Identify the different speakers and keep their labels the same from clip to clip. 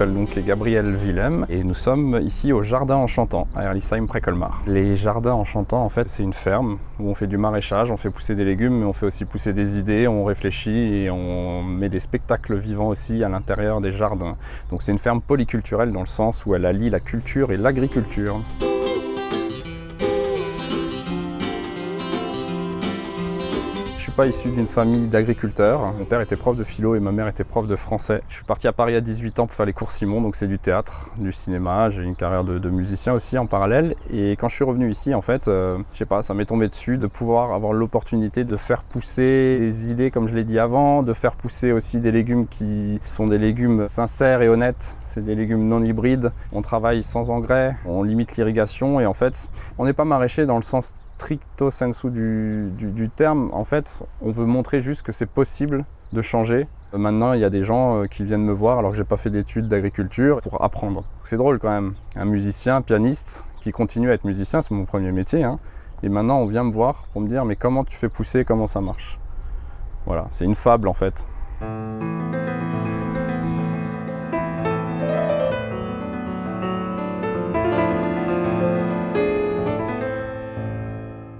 Speaker 1: m'appelle donc Gabriel Willem et nous sommes ici au Jardin Enchantant à Herlisheim près Colmar. Les Jardins Enchantants, en fait, c'est une ferme où on fait du maraîchage, on fait pousser des légumes, mais on fait aussi pousser des idées, on réfléchit et on met des spectacles vivants aussi à l'intérieur des jardins. Donc c'est une ferme polyculturelle dans le sens où elle allie la culture et l'agriculture. Je suis pas issu d'une famille d'agriculteurs. Mon père était prof de philo et ma mère était prof de français. Je suis parti à Paris à 18 ans pour faire les cours Simon, donc c'est du théâtre, du cinéma. J'ai une carrière de musicien aussi en parallèle. Et quand je suis revenu ici, en fait, je sais pas, ça m'est tombé dessus de pouvoir avoir l'opportunité de faire pousser des idées, comme je l'ai dit avant, de faire pousser aussi des légumes qui sont des légumes sincères et honnêtes. C'est des légumes non hybrides. On travaille sans engrais, on limite l'irrigation et en fait, on n'est pas maraîcher dans le sens stricto sensu du terme. En fait, on veut montrer juste que c'est possible de changer. Maintenant, il y a des gens qui viennent me voir alors que j'ai pas fait d'études d'agriculture pour apprendre. C'est drôle quand même. Un musicien, un pianiste qui continue à être musicien, c'est mon premier métier. Et maintenant, on vient me voir pour me dire mais comment tu fais pousser, comment ça marche. Voilà, c'est une fable en fait.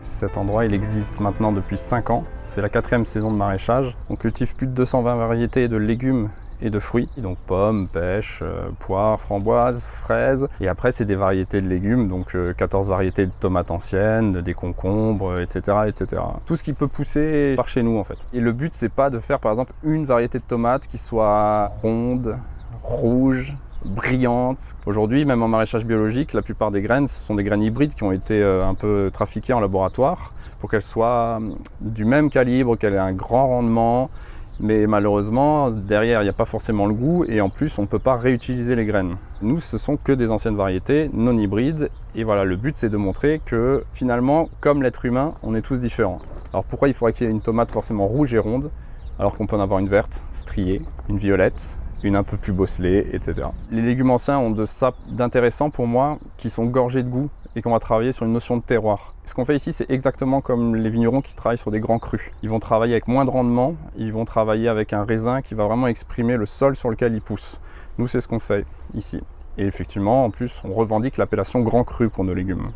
Speaker 1: Cet endroit, il existe maintenant depuis 5 ans. C'est la 4e saison de maraîchage. On cultive plus de 220 variétés de légumes et de fruits. Donc pommes, pêches, poires, framboises, fraises. Et après, c'est des variétés de légumes, donc 14 variétés de tomates anciennes, des concombres, etc., etc. Tout ce qui peut pousser par chez nous, en fait. Et le but, c'est pas de faire, par exemple, une variété de tomates qui soit ronde, rouge, brillante. Aujourd'hui, même en maraîchage biologique, la plupart des graines, ce sont des graines hybrides qui ont été un peu trafiquées en laboratoire pour qu'elles soient du même calibre, qu'elles aient un grand rendement. Mais malheureusement, derrière, il n'y a pas forcément le goût et en plus, on ne peut pas réutiliser les graines. Nous, ce sont que des anciennes variétés non hybrides. Et voilà, le but, c'est de montrer que finalement, comme l'être humain, on est tous différents. Alors pourquoi il faudrait qu'il y ait une tomate forcément rouge et ronde, alors qu'on peut en avoir une verte, striée, une violette, une un peu plus bosselée, etc. Les légumes anciens ont de ça d'intéressant pour moi, qui sont gorgés de goût et qu'on va travailler sur une notion de terroir. Ce qu'on fait ici, c'est exactement comme les vignerons qui travaillent sur des grands crus. Ils vont travailler avec moins de rendement, ils vont travailler avec un raisin qui va vraiment exprimer le sol sur lequel ils poussent. Nous, c'est ce qu'on fait ici. Et effectivement, en plus, on revendique l'appellation grand cru pour nos légumes.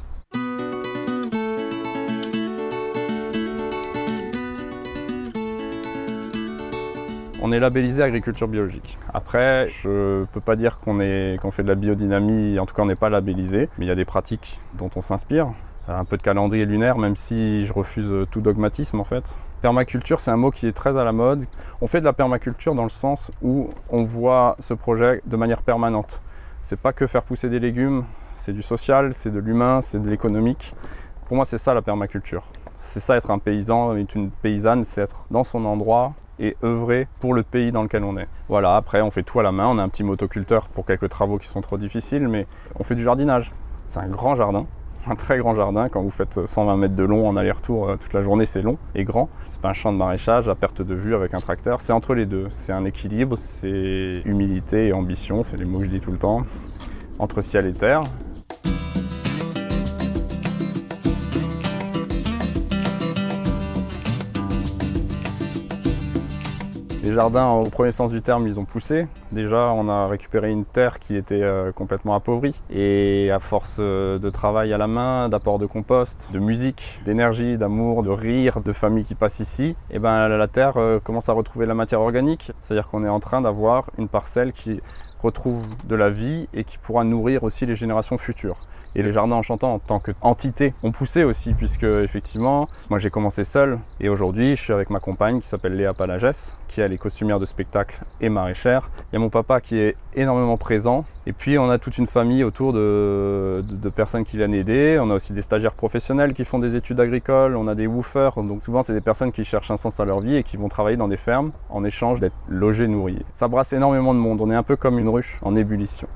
Speaker 1: On est labellisé agriculture biologique. Après, je ne peux pas dire qu'on fait de la biodynamie, en tout cas on n'est pas labellisé, mais il y a des pratiques dont on s'inspire. Un peu de calendrier lunaire, même si je refuse tout dogmatisme en fait. Permaculture, c'est un mot qui est très à la mode. On fait de la permaculture dans le sens où on voit ce projet de manière permanente. C'est pas que faire pousser des légumes, c'est du social, c'est de l'humain, c'est de l'économique. Pour moi, c'est ça la permaculture. C'est ça être un paysan, être une paysanne, c'est être dans son endroit et œuvrer pour le pays dans lequel on est. Voilà, après on fait tout à la main, on a un petit motoculteur pour quelques travaux qui sont trop difficiles, mais on fait du jardinage. C'est un grand jardin, un très grand jardin. Quand vous faites 120 mètres de long en aller-retour toute la journée, c'est long et grand. C'est pas un champ de maraîchage à perte de vue avec un tracteur, c'est entre les deux. C'est un équilibre, c'est humilité et ambition, c'est les mots que je dis tout le temps, entre ciel et terre. Les jardins, au premier sens du terme, ils ont poussé. Déjà, on a récupéré une terre qui était complètement appauvrie. Et à force de travail à la main, d'apport de compost, de musique, d'énergie, d'amour, de rire, de familles qui passent ici, et ben la terre commence à retrouver la matière organique. C'est-à-dire qu'on est en train d'avoir une parcelle qui retrouve de la vie et qui pourra nourrir aussi les générations futures. Et les jardins enchantants en tant qu'entité ont poussé aussi, puisque effectivement, moi j'ai commencé seul et aujourd'hui je suis avec ma compagne qui s'appelle Léa Palagès, qui elle est costumière de spectacle et maraîchère. Il y a mon papa qui est énormément présent et puis on a toute une famille autour de personnes qui viennent aider. On a aussi des stagiaires professionnels qui font des études agricoles, on a des woofers, donc souvent c'est des personnes qui cherchent un sens à leur vie et qui vont travailler dans des fermes en échange d'être logés, nourris. Ça brasse énormément de monde, on est un peu comme une ruche en ébullition.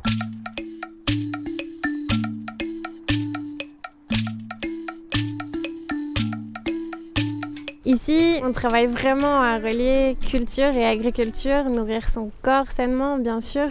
Speaker 2: Ici, on travaille vraiment à relier culture et agriculture, nourrir son corps sainement, bien sûr,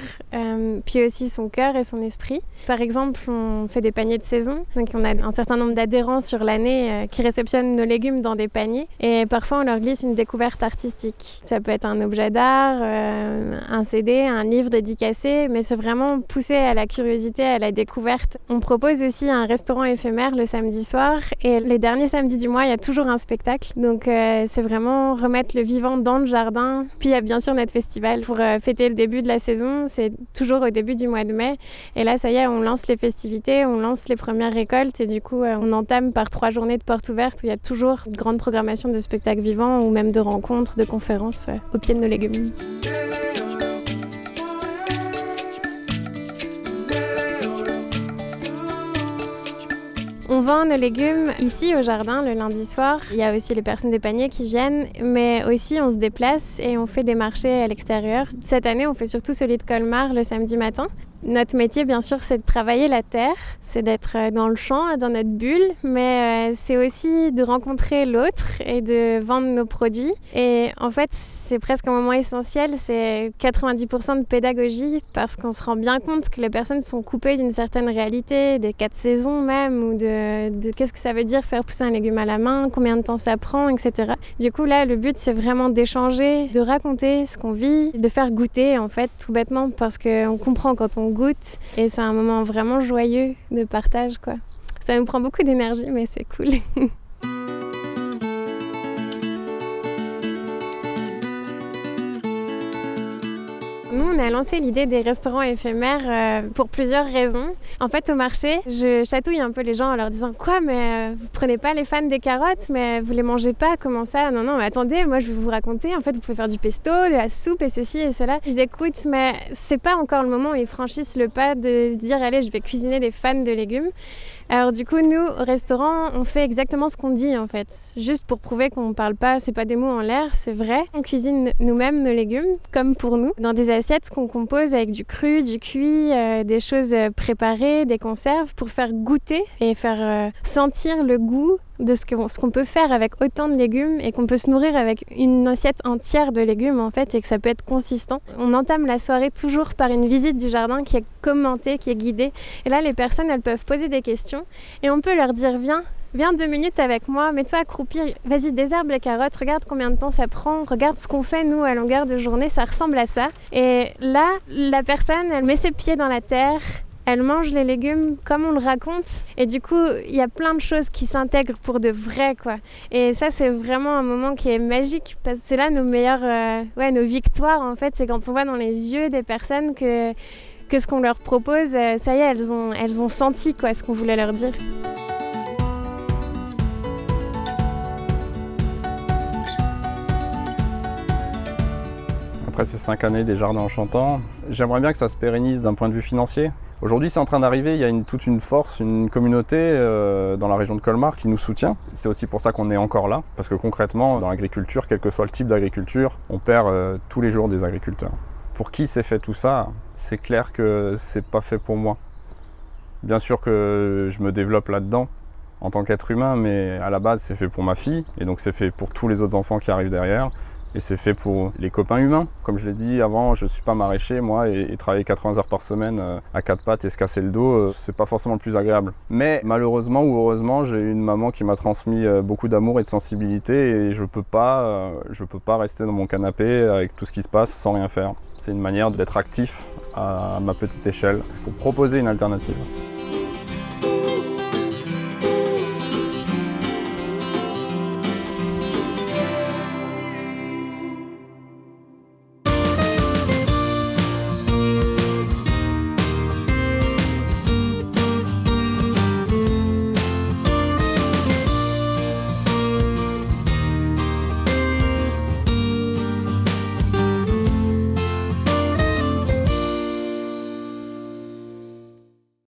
Speaker 2: puis aussi son cœur et son esprit. Par exemple, on fait des paniers de saison, donc on a un certain nombre d'adhérents sur l'année qui réceptionnent nos légumes dans des paniers, et parfois on leur glisse une découverte artistique. Ça peut être un objet d'art, un CD, un livre dédicacé, mais c'est vraiment poussé à la curiosité, à la découverte. On propose aussi un restaurant éphémère le samedi soir, et les derniers samedis du mois, il y a toujours un spectacle. Donc c'est vraiment remettre le vivant dans le jardin. Puis il y a bien sûr notre festival pour fêter le début de la saison. C'est toujours au début du mois de mai. Et là, ça y est, on lance les festivités, on lance les premières récoltes. Et du coup, on entame par 3 journées de portes ouvertes où il y a toujours une grande programmation de spectacles vivants ou même de rencontres, de conférences au pied de nos légumes. On vend nos légumes ici au jardin le lundi soir. Il y a aussi les personnes des paniers qui viennent, mais aussi on se déplace et on fait des marchés à l'extérieur. Cette année, on fait surtout celui de Colmar le samedi matin. Notre métier, bien sûr, c'est de travailler la terre, c'est d'être dans le champ, dans notre bulle, mais c'est aussi de rencontrer l'autre et de vendre nos produits. Et en fait, c'est presque un moment essentiel, c'est 90% de pédagogie, parce qu'on se rend bien compte que les personnes sont coupées d'une certaine réalité, des 4 saisons même, ou de qu'est-ce que ça veut dire faire pousser un légume à la main, combien de temps ça prend, etc. Du coup, là, le but, c'est vraiment d'échanger, de raconter ce qu'on vit, de faire goûter, en fait, tout bêtement, parce qu'on comprend quand on goûte, et c'est un moment vraiment joyeux de partage, quoi. Ça nous prend beaucoup d'énergie, mais c'est cool. Nous, on a lancé l'idée des restaurants éphémères pour plusieurs raisons. En fait, au marché, je chatouille un peu les gens en leur disant « Quoi, mais vous prenez pas les fans des carottes, mais vous les mangez pas, comment ça ? Non, mais attendez, moi je vais vous raconter, en fait, vous pouvez faire du pesto, de la soupe et ceci et cela. » Ils écoutent, mais c'est pas encore le moment où ils franchissent le pas de se dire « Allez, je vais cuisiner des fans de légumes. » Alors du coup, nous, au restaurant, on fait exactement ce qu'on dit en fait. Juste pour prouver qu'on ne parle pas, c'est pas des mots en l'air, c'est vrai. On cuisine nous-mêmes nos légumes, comme pour nous, dans des assiettes qu'on compose avec du cru, du cuit, des choses préparées, des conserves, pour faire goûter et faire sentir le goût de ce qu'on peut faire avec autant de légumes, et qu'on peut se nourrir avec une assiette entière de légumes en fait, et que ça peut être consistant. On entame la soirée toujours par une visite du jardin qui est commentée, qui est guidée. Et là, les personnes, elles peuvent poser des questions et on peut leur dire Viens 2 minutes avec moi, mets-toi accroupi, vas-y désherbe les carottes, regarde combien de temps ça prend, regarde ce qu'on fait nous à longueur de journée, ça ressemble à ça. Et là, la personne, elle met ses pieds dans la terre, elle mange les légumes comme on le raconte, et du coup, il y a plein de choses qui s'intègrent pour de vrai, quoi. Et ça, c'est vraiment un moment qui est magique, parce que c'est là nos meilleures, nos victoires, en fait, c'est quand on voit dans les yeux des personnes que ce qu'on leur propose, ça y est, elles ont senti, quoi, ce qu'on voulait leur dire.
Speaker 1: Après ces 5 années des Jardins Enchantants, j'aimerais bien que ça se pérennise d'un point de vue financier. Aujourd'hui, c'est en train d'arriver, il y a toute une force, une communauté dans la région de Colmar qui nous soutient. C'est aussi pour ça qu'on est encore là, parce que concrètement, dans l'agriculture, quel que soit le type d'agriculture, on perd tous les jours des agriculteurs. Pour qui c'est fait tout ça, c'est clair que c'est pas fait pour moi. Bien sûr que je me développe là-dedans en tant qu'être humain, mais à la base, c'est fait pour ma fille, et donc c'est fait pour tous les autres enfants qui arrivent derrière. Et c'est fait pour les copains humains. Comme je l'ai dit avant, je ne suis pas maraîcher, moi, et travailler 80 heures par semaine à 4 pattes et se casser le dos, c'est pas forcément le plus agréable. Mais malheureusement ou heureusement, j'ai eu une maman qui m'a transmis beaucoup d'amour et de sensibilité, et je peux pas rester dans mon canapé avec tout ce qui se passe sans rien faire. C'est une manière d'être actif à ma petite échelle pour proposer une alternative.